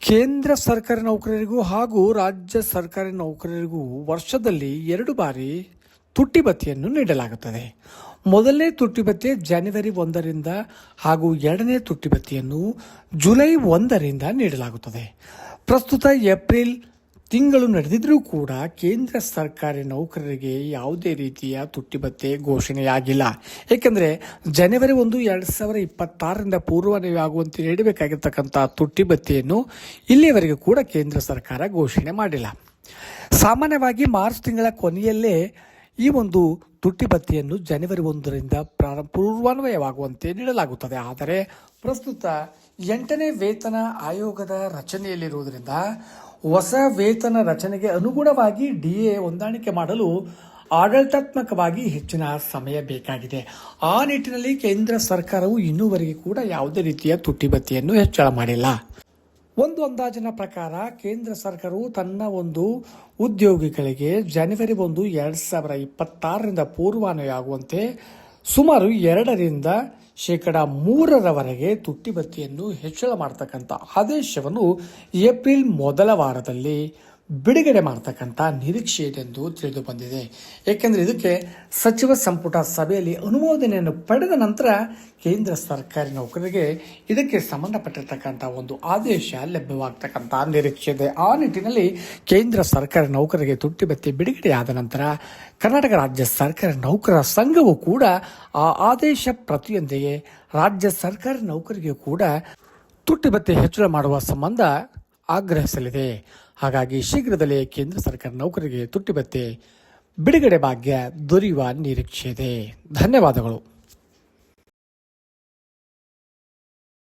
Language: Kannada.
ಕೇಂದ್ರ ಸರ್ಕಾರಿ ನೌಕರರಿಗೂ ಹಾಗೂ ರಾಜ್ಯ ಸರ್ಕಾರಿ ನೌಕರರಿಗೂ ವರ್ಷದಲ್ಲಿ 2 ಬಾರಿ ತುಟ್ಟಿ ಭತ್ಯೆಯನ್ನು ನೀಡಲಾಗುತ್ತದೆ. ಮೊದಲನೇ ತುಟ್ಟಿ ಭತ್ಯೆ ಜನವರಿ 1ರಿಂದ ಹಾಗೂ ಎರಡನೇ ತುಟ್ಟಿ ಭತ್ಯೆಯನ್ನು ಜುಲೈ 1ರಿಂದ ನೀಡಲಾಗುತ್ತದೆ. ಪ್ರಸ್ತುತ ಏಪ್ರಿಲ್ ತಿಂಗಳು ನಡೆದಿದ್ರೂ ಕೂಡ ಕೇಂದ್ರ ಸರ್ಕಾರಿ ನೌಕರರಿಗೆ ಯಾವುದೇ ರೀತಿಯ ತುಟ್ಟಿ ಭತ್ಯೆ ಘೋಷಣೆಯಾಗಿಲ್ಲ. ಏಕೆಂದರೆ ಜನವರಿ 1, 2026ರಿಂದ ಪೂರ್ವನಿಯಾಗುವಂತೆ ನೀಡಬೇಕಾಗಿರ್ತಕ್ಕಂಥ ತುಟ್ಟಿ ಭತ್ಯೆಯನ್ನು ಇಲ್ಲಿಯವರೆಗೂ ಕೂಡ ಕೇಂದ್ರ ಸರ್ಕಾರ ಘೋಷಣೆ ಮಾಡಿಲ್ಲ. ಸಾಮಾನ್ಯವಾಗಿ ಮಾರ್ಚ್ ತಿಂಗಳ ಕೊನೆಯಲ್ಲೇ ಈ ಒಂದು ತುಟ್ಟಿ ಭತ್ಯೆಯನ್ನು ಜನವರಿ 1ರಿಂದ ಪೂರ್ವಾನ್ವಯವಾಗುವಂತೆ ನೀಡಲಾಗುತ್ತದೆ. ಆದರೆ ಪ್ರಸ್ತುತ 8ನೇ ವೇತನ ಆಯೋಗದ ರಚನೆಯಲ್ಲಿರುವುದರಿಂದ ಹೊಸ ವೇತನ ರಚನೆಗೆ ಅನುಗುಣವಾಗಿ DA ಹೊಂದಾಣಿಕೆ ಮಾಡಲು ಆಡಳಿತಾತ್ಮಕವಾಗಿ ಹೆಚ್ಚಿನ ಸಮಯ ಬೇಕಾಗಿದೆ. ಆ ನಿಟ್ಟಿನಲ್ಲಿ ಕೇಂದ್ರ ಸರ್ಕಾರವು ಇನ್ನೂವರೆಗೆ ಕೂಡ ಯಾವುದೇ ರೀತಿಯ ತುಟ್ಟಿ ಭತ್ಯೆಯನ್ನು ಹೆಚ್ಚಳ ಮಾಡಿಲ್ಲ. ಒಂದು ಅಂದಾಜಿನ ಪ್ರಕಾರ ಕೇಂದ್ರ ಸರ್ಕಾರವು ತನ್ನ ಒಂದು ಉದ್ಯೋಗಿಗಳಿಗೆ ಜನವರಿ 1, 2026ರಿಂದ ಪೂರ್ವಾನ್ವಯವಾಗುವಂತೆ ಸುಮಾರು 2ರಿಂದ 3% ತುಟ್ಟಿ ಭತ್ಯೆಯನ್ನು ಹೆಚ್ಚಳ ಮಾಡತಕ್ಕಂಥ ಆದೇಶವನ್ನು ಏಪ್ರಿಲ್ ಮೊದಲ ವಾರದಲ್ಲಿ ಬಿಡುಗಡೆ ಮಾಡತಕ್ಕಂಥ ನಿರೀಕ್ಷೆ ಇದೆ ಎಂದು ತಿಳಿದು ಬಂದಿದೆ. ಏಕೆಂದರೆ ಇದಕ್ಕೆ ಸಚಿವ ಸಂಪುಟ ಸಭೆಯಲ್ಲಿ ಅನುಮೋದನೆಯನ್ನು ಪಡೆದ ನಂತರ ಕೇಂದ್ರ ಸರ್ಕಾರಿ ನೌಕರರಿಗೆ ಇದಕ್ಕೆ ಸಂಬಂಧಪಟ್ಟಿರ್ತಕ್ಕಂಥ ಒಂದು ಆದೇಶ ಲಭ್ಯವಾಗತಕ್ಕಂಥ ನಿರೀಕ್ಷೆ ಇದೆ. ಆ ನಿಟ್ಟಿನಲ್ಲಿ ಕೇಂದ್ರ ಸರ್ಕಾರಿ ನೌಕರರಿಗೆ ತುಟ್ಟಿ ಭತ್ಯೆ ಬಿಡುಗಡೆಯಾದ ನಂತರ ಕರ್ನಾಟಕ ರಾಜ್ಯ ಸರ್ಕಾರಿ ನೌಕರರ ಸಂಘವು ಕೂಡ ಆ ಆದೇಶ ಪ್ರತಿಯೊಂದಿಗೆ ರಾಜ್ಯ ಸರ್ಕಾರಿ ನೌಕರಿಗೆ ಕೂಡ ತುಟ್ಟಿ ಭತ್ಯೆ ಹೆಚ್ಚಳ ಮಾಡುವ ಸಂಬಂಧ ಆಗ್ರಹಿಸಲಿದೆ. ಹಾಗಾಗಿ ಶೀಘ್ರದಲ್ಲೇ ಕೇಂದ್ರ ಸರ್ಕಾರ ನೌಕರರಿಗೆ ತುಟ್ಟಿ ಭತ್ಯೆ ಬಿಡುಗಡೆ ಭಾಗ್ಯ ದೊರೆಯುವ ನಿರೀಕ್ಷೆ ಇದೆ. ಧನ್ಯವಾದಗಳು.